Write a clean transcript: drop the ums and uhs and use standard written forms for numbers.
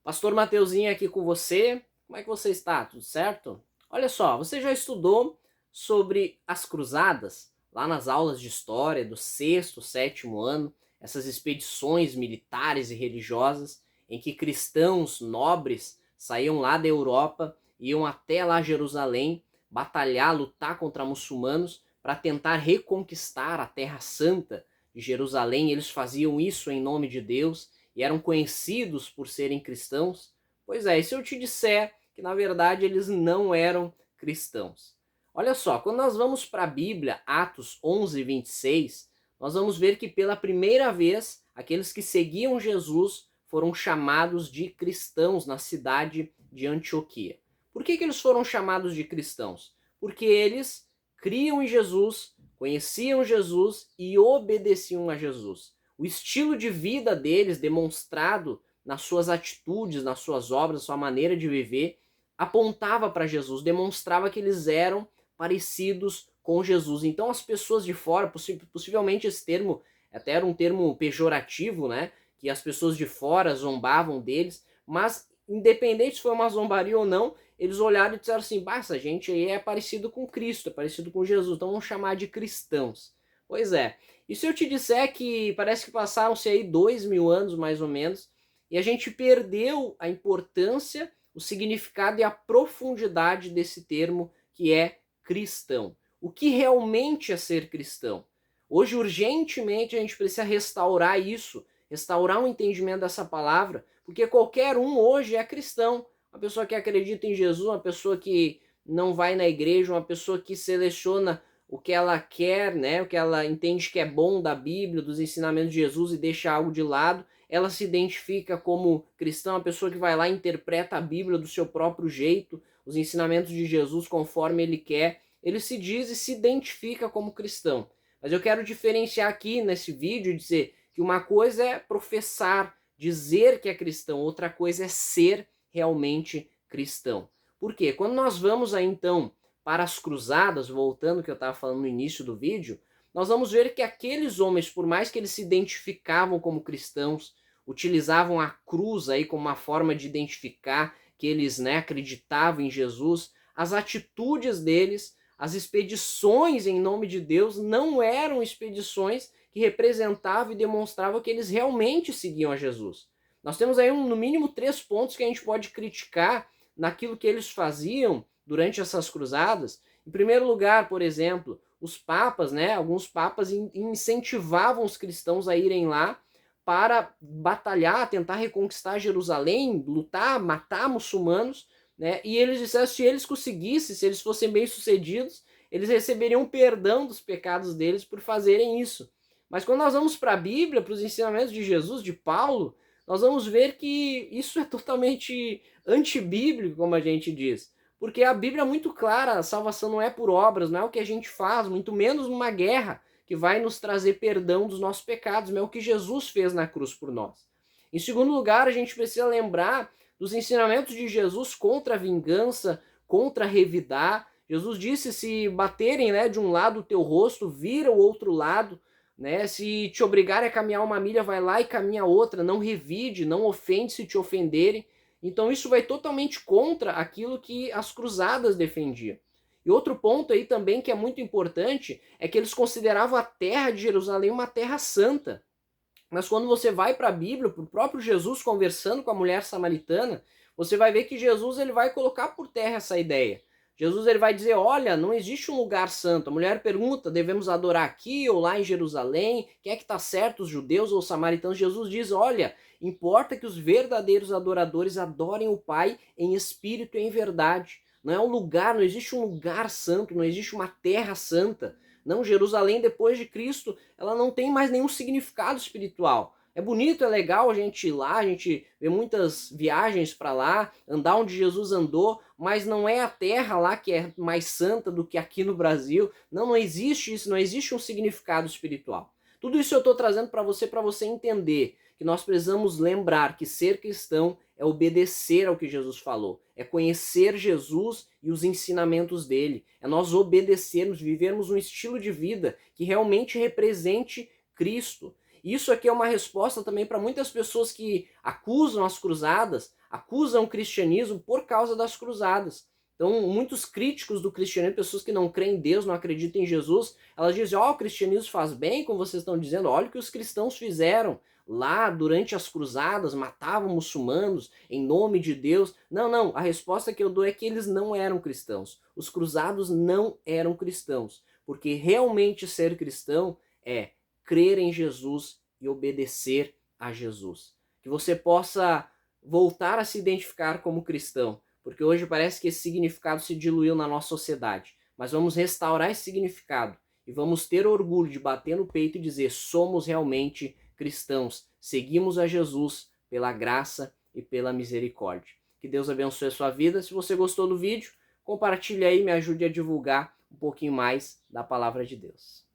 Pastor Mateuzinho aqui com você. Como é que você está? Tudo certo? Olha só, você já estudou sobre as cruzadas lá nas aulas de história do sexto, sétimo ano, essas expedições militares e religiosas em que cristãos nobres saíam lá da Europa, iam até lá Jerusalém, batalhar, lutar contra muçulmanos para tentar reconquistar a Terra Santa de Jerusalém. Eles faziam isso em nome de Deus e eram conhecidos por serem cristãos. Pois é, e se eu te disser que na verdade eles não eram cristãos? Olha só, quando nós vamos para a Bíblia, Atos 11, 26, nós vamos ver que pela primeira vez aqueles que seguiam Jesus foram chamados de cristãos na cidade de Antioquia. Por que eles foram chamados de cristãos? Porque eles criam em Jesus, conheciam Jesus e obedeciam a Jesus. O estilo de vida deles, demonstrado nas suas atitudes, nas suas obras, na sua maneira de viver, apontava para Jesus, demonstrava que eles eram parecidos com Jesus. Então as pessoas de fora, possivelmente esse termo até era um termo pejorativo, né? Que as pessoas de fora zombavam deles, mas independente se foi uma zombaria ou não, eles olharam e disseram assim: bah, essa gente aí é parecido com Cristo, é parecido com Jesus, então vamos chamar de cristãos. Pois é. E se eu te disser que parece que passaram-se aí 2000 anos mais ou menos, e a gente perdeu a importância, o significado e a profundidade desse termo que é cristão. O que realmente é ser cristão? Hoje, urgentemente, a gente precisa restaurar isso, restaurar um entendimento dessa palavra, porque qualquer um hoje é cristão. Uma pessoa que acredita em Jesus, uma pessoa que não vai na igreja, uma pessoa que seleciona o que ela quer, né, o que ela entende que é bom da Bíblia, dos ensinamentos de Jesus e deixa algo de lado, ela se identifica como cristã, uma pessoa que vai lá e interpreta a Bíblia do seu próprio jeito, os ensinamentos de Jesus conforme ele quer, ele se diz e se identifica como cristão. Mas eu quero diferenciar aqui nesse vídeo e dizer que uma coisa é professar, dizer que é cristão, outra coisa é ser realmente cristão. Por quê? Quando nós vamos aí então para as cruzadas, voltando ao que eu estava falando no início do vídeo, nós vamos ver que aqueles homens, por mais que eles se identificavam como cristãos, utilizavam a cruz aí como uma forma de identificar que eles, né, acreditavam em Jesus, as atitudes deles, as expedições em nome de Deus não eram expedições que representavam e demonstravam que eles realmente seguiam a Jesus. Nós temos aí no mínimo 3 pontos que a gente pode criticar naquilo que eles faziam durante essas cruzadas. Em primeiro lugar, por exemplo, os papas, né, alguns papas incentivavam os cristãos a irem lá para batalhar, tentar reconquistar Jerusalém, lutar, matar muçulmanos, né? E eles disseram que se eles conseguissem, se eles fossem bem-sucedidos, eles receberiam perdão dos pecados deles por fazerem isso. Mas quando nós vamos para a Bíblia, para os ensinamentos de Jesus, de Paulo, nós vamos ver que isso é totalmente antibíblico, como a gente diz. Porque a Bíblia é muito clara, a salvação não é por obras, não é o que a gente faz, muito menos numa guerra que vai nos trazer perdão dos nossos pecados, mas é o que Jesus fez na cruz por nós. Em segundo lugar, a gente precisa lembrar dos ensinamentos de Jesus contra a vingança, contra revidar. Jesus disse: se baterem, né, de um lado o teu rosto, vira o outro lado, né? Se te obrigarem a caminhar uma milha, vai lá e caminha outra, não revide, não ofende se te ofenderem. Então isso vai totalmente contra aquilo que as cruzadas defendiam. E outro ponto aí também que é muito importante é que eles consideravam a terra de Jerusalém uma terra santa. Mas quando você vai para a Bíblia, para o próprio Jesus conversando com a mulher samaritana, você vai ver que Jesus ele vai colocar por terra essa ideia. Jesus ele vai dizer: olha, não existe um lugar santo. A mulher pergunta: devemos adorar aqui ou lá em Jerusalém? Quem é que está certo, os judeus ou os samaritanos? Jesus diz: olha, importa que os verdadeiros adoradores adorem o Pai em espírito e em verdade. Não é um lugar, não existe um lugar santo, não existe uma terra santa. Não, Jerusalém depois de Cristo, ela não tem mais nenhum significado espiritual. É bonito, é legal a gente ir lá, a gente vê muitas viagens para lá, andar onde Jesus andou, mas não é a terra lá que é mais santa do que aqui no Brasil. Não, não existe isso, não existe um significado espiritual. Tudo isso eu estou trazendo para você entender que nós precisamos lembrar que ser cristão é obedecer ao que Jesus falou, é conhecer Jesus e os ensinamentos dele, é nós obedecermos, vivermos um estilo de vida que realmente represente Cristo. Isso aqui é uma resposta também para muitas pessoas que acusam as cruzadas, acusam o cristianismo por causa das cruzadas. Então, muitos críticos do cristianismo, pessoas que não creem em Deus, não acreditam em Jesus, elas dizem, ó, o cristianismo faz bem, como vocês estão dizendo, olha o que os cristãos fizeram lá durante as cruzadas, matavam muçulmanos em nome de Deus. Não, não, a resposta que eu dou é que eles não eram cristãos. Os cruzados não eram cristãos, porque realmente ser cristão é crer em Jesus e obedecer a Jesus. Que você possa voltar a se identificar como cristão, porque hoje parece que esse significado se diluiu na nossa sociedade. Mas vamos restaurar esse significado e vamos ter orgulho de bater no peito e dizer: somos realmente cristãos, seguimos a Jesus pela graça e pela misericórdia. Que Deus abençoe a sua vida. Se você gostou do vídeo, compartilhe aí, me ajude a divulgar um pouquinho mais da palavra de Deus.